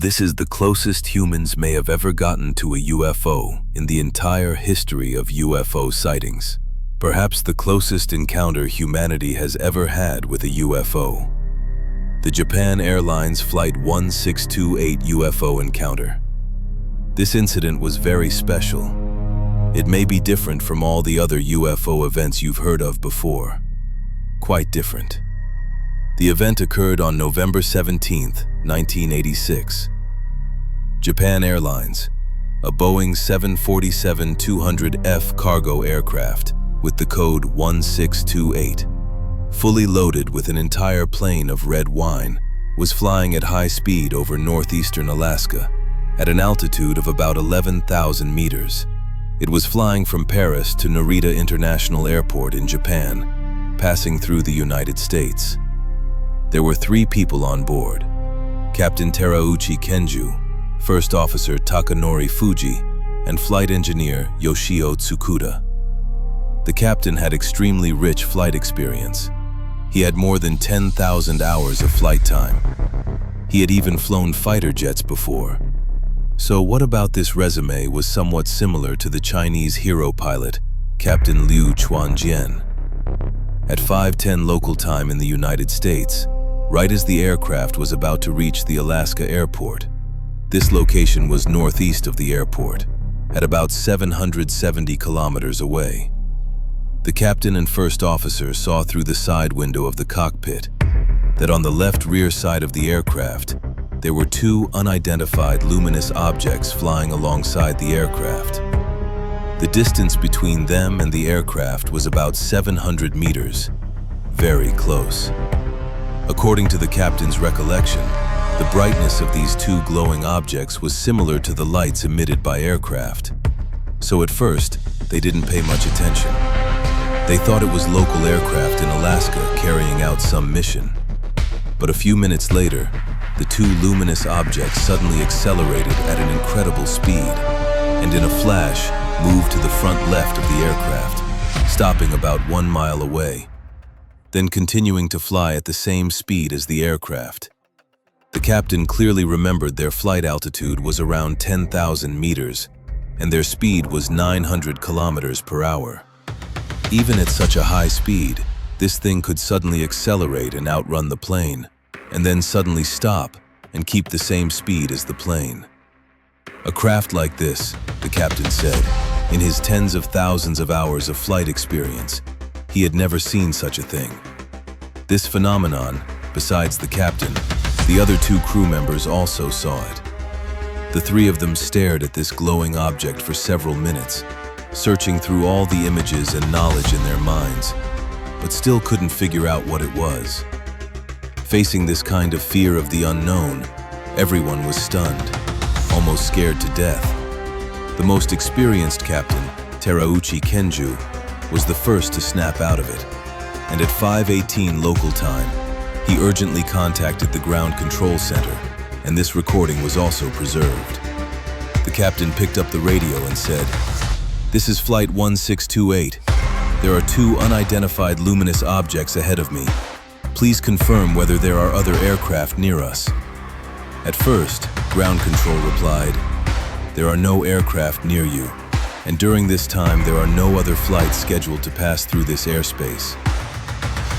This is the closest humans may have ever gotten to a UFO in the entire history of UFO sightings. Perhaps the closest encounter humanity has ever had with a UFO. The Japan Airlines Flight 1628 UFO encounter. This incident was very special. It may be different from all the other UFO events you've heard of before. Quite different. The event occurred on November 17, 1986. Japan Airlines, a Boeing 747-200F cargo aircraft with the code 1628, fully loaded with an entire plane of red wine, was flying at high speed over northeastern Alaska at an altitude of about 11,000 meters. It was flying from Paris to Narita International Airport in Japan, passing through the United States. There were 3 people on board: Captain Terauchi Kenju, First Officer Takanori Fuji, and Flight Engineer Yoshio Tsukuda. The captain had extremely rich flight experience. He had more than 10,000 hours of flight time. He had even flown fighter jets before. So what about this resume was somewhat similar to the Chinese hero pilot, Captain Liu Chuanjian. At 5:10 local time in the United States, right as the aircraft was about to reach the Alaska airport. This location was northeast of the airport, at about 770 kilometers away. The captain and first officer saw through the side window of the cockpit that on the left rear side of the aircraft, there were 2 unidentified luminous objects flying alongside the aircraft. The distance between them and the aircraft was about 700 meters, very close. According to the captain's recollection, the brightness of these 2 glowing objects was similar to the lights emitted by aircraft. So at first, they didn't pay much attention. They thought it was local aircraft in Alaska carrying out some mission. But a few minutes later, the 2 luminous objects suddenly accelerated at an incredible speed, and in a flash, moved to the front left of the aircraft, stopping about 1 mile away, then continuing to fly at the same speed as the aircraft. The captain clearly remembered their flight altitude was around 10,000 meters, and their speed was 900 kilometers per hour. Even at such a high speed, this thing could suddenly accelerate and outrun the plane, and then suddenly stop and keep the same speed as the plane. A craft like this, the captain said, in his tens of thousands of hours of flight experience, he had never seen such a thing. This phenomenon, besides the captain, the other 2 crew members also saw it. The 3 of them stared at this glowing object for several minutes, searching through all the images and knowledge in their minds, but still couldn't figure out what it was. Facing this kind of fear of the unknown, everyone was stunned, almost scared to death. The most experienced captain, Terauchi Kenju, was the first to snap out of it, and at 5:18 local time, he urgently contacted the ground control center, and this recording was also preserved. The captain picked up the radio and said, "This is Flight 1628. There are 2 unidentified luminous objects ahead of me. Please confirm whether there are other aircraft near us." At first, ground control replied, "There are no aircraft near you, and during this time there are no other flights scheduled to pass through this airspace."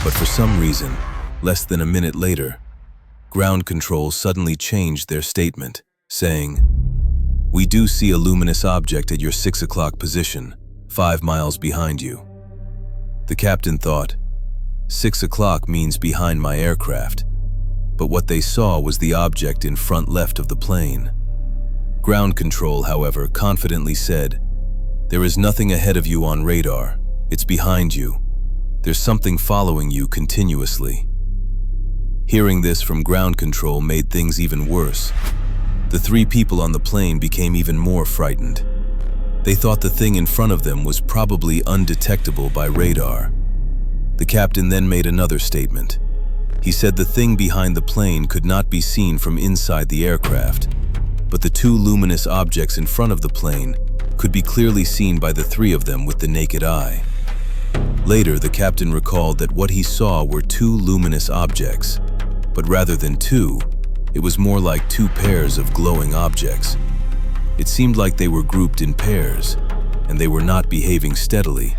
But for some reason, less than a minute later, ground control suddenly changed their statement, saying, "We do see a luminous object at your 6 o'clock position, 5 miles behind you." The captain thought, 6 o'clock means behind my aircraft, but what they saw was the object in front left of the plane. Ground control, however, confidently said, "There is nothing ahead of you on radar. It's behind you. There's something following you continuously." Hearing this from ground control made things even worse. The 3 people on the plane became even more frightened. They thought the thing in front of them was probably undetectable by radar. The captain then made another statement. He said the thing behind the plane could not be seen from inside the aircraft, but the 2 luminous objects in front of the plane could be clearly seen by the 3 of them with the naked eye. Later, the captain recalled that what he saw were 2 luminous objects, but rather than 2, It was more like two pairs of glowing objects. It seemed like they were grouped in pairs, and they were not behaving steadily,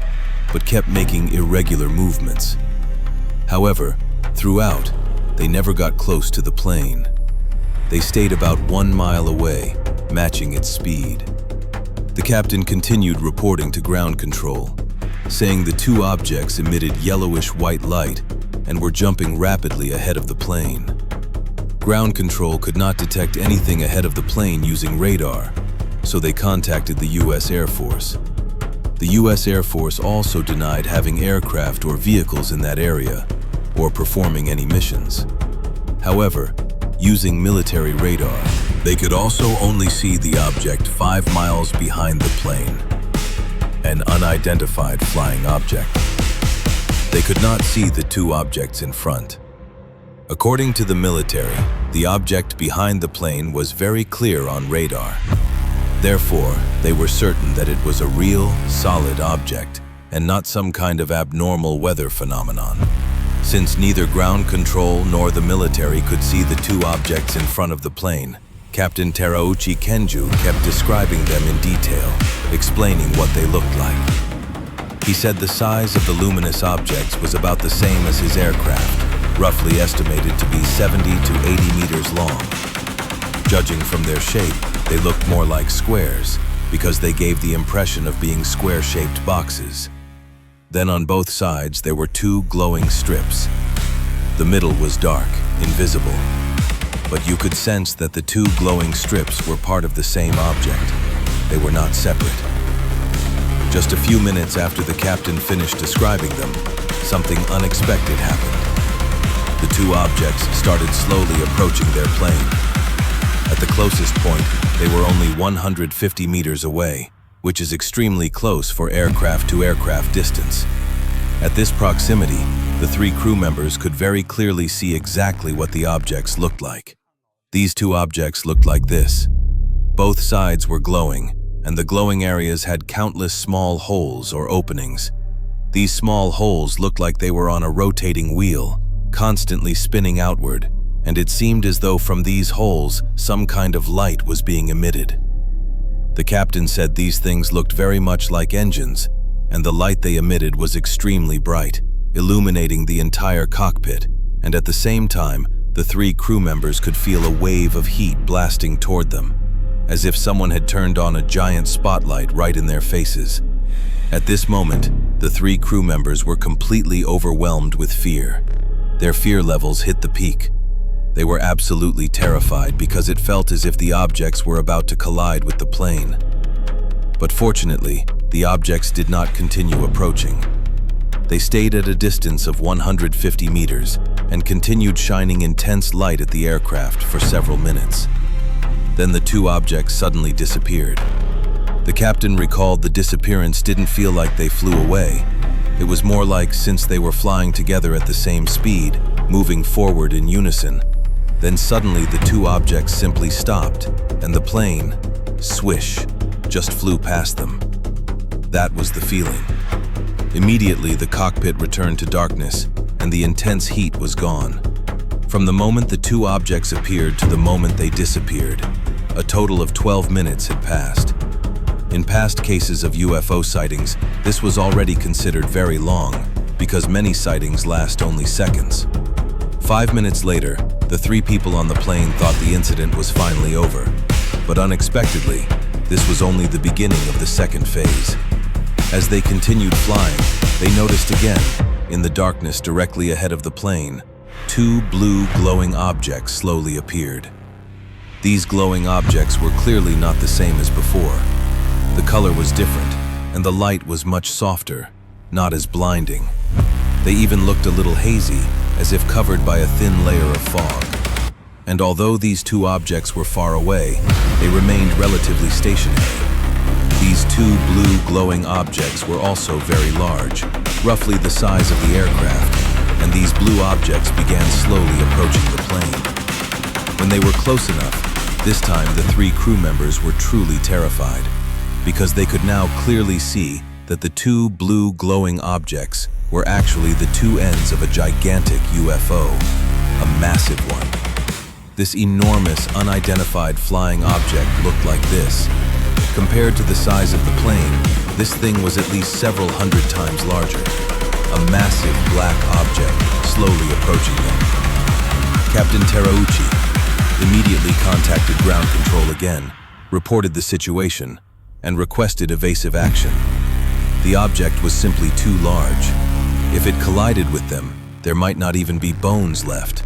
but kept making irregular movements. However, throughout, they never got close to the plane. They stayed about 1 mile away, matching its speed. The captain continued reporting to ground control, saying the two objects emitted yellowish white light and were jumping rapidly ahead of the plane. Ground control could not detect anything ahead of the plane using radar, so they contacted the U.S. Air Force. The U.S. Air Force also denied having aircraft or vehicles in that area or performing any missions. However, using military radar, they could also only see the object 5 miles behind the plane, an unidentified flying object. They could not see the two objects in front. According to the military, the object behind the plane was very clear on radar. Therefore, they were certain that it was a real, solid object and not some kind of abnormal weather phenomenon. Since neither ground control nor the military could see the two objects in front of the plane, Captain Terauchi kept describing them in detail, explaining what they looked like. He said the size of the luminous objects was about the same as his aircraft, roughly estimated to be 70 to 80 meters long. Judging from their shape, they looked more like squares because they gave the impression of being square-shaped boxes. Then on both sides there were two glowing strips. The middle was dark, invisible, but you could sense that the two glowing strips were part of the same object. They were not separate. Just a few minutes after the captain finished describing them, something unexpected happened. The two objects started slowly approaching their plane. At the closest point, they were only 150 meters away, which is extremely close for aircraft-to-aircraft distance. At this proximity, the three crew members could very clearly see exactly what the objects looked like. These two objects looked like this. Both sides were glowing, and the glowing areas had countless small holes or openings. These small holes looked like they were on a rotating wheel, constantly spinning outward, and it seemed as though from these holes some kind of light was being emitted. The captain said these things looked very much like engines, and the light they emitted was extremely bright, illuminating the entire cockpit, and at the same time, the three crew members could feel a wave of heat blasting toward them, as if someone had turned on a giant spotlight right in their faces. At this moment, the three crew members were completely overwhelmed with fear. Their fear levels hit the peak. They were absolutely terrified because it felt as if the objects were about to collide with the plane. But fortunately, the objects did not continue approaching. They stayed at a distance of 150 meters and continued shining intense light at the aircraft for several minutes. Then the two objects suddenly disappeared. The captain recalled the disappearance didn't feel like they flew away. It was more like since they were flying together at the same speed, moving forward in unison, then suddenly the two objects simply stopped, and the plane, swish, just flew past them. That was the feeling. Immediately, the cockpit returned to darkness, and the intense heat was gone. From the moment the two objects appeared to the moment they disappeared, a total of 12 minutes had passed. In past cases of UFO sightings, this was already considered very long, because many sightings last only seconds. 5 minutes later, the three people on the plane thought the incident was finally over. But unexpectedly, this was only the beginning of the second phase. As they continued flying, they noticed again, in the darkness directly ahead of the plane, two blue glowing objects slowly appeared. These glowing objects were clearly not the same as before. The color was different, and the light was much softer, not as blinding. They even looked a little hazy, as if covered by a thin layer of fog. And although these two objects were far away, they remained relatively stationary. These two blue glowing objects were also very large, roughly the size of the aircraft, and these blue objects began slowly approaching the plane. When they were close enough, this time the three crew members were truly terrified, because they could now clearly see that the two blue glowing objects were actually the two ends of a gigantic UFO, a massive one. This enormous, unidentified flying object looked like this. Compared to the size of the plane, this thing was at least several hundred times larger. A massive black object slowly approaching them. Captain Terauchi immediately contacted ground control again, reported the situation, and requested evasive action. The object was simply too large. If it collided with them, there might not even be bones left.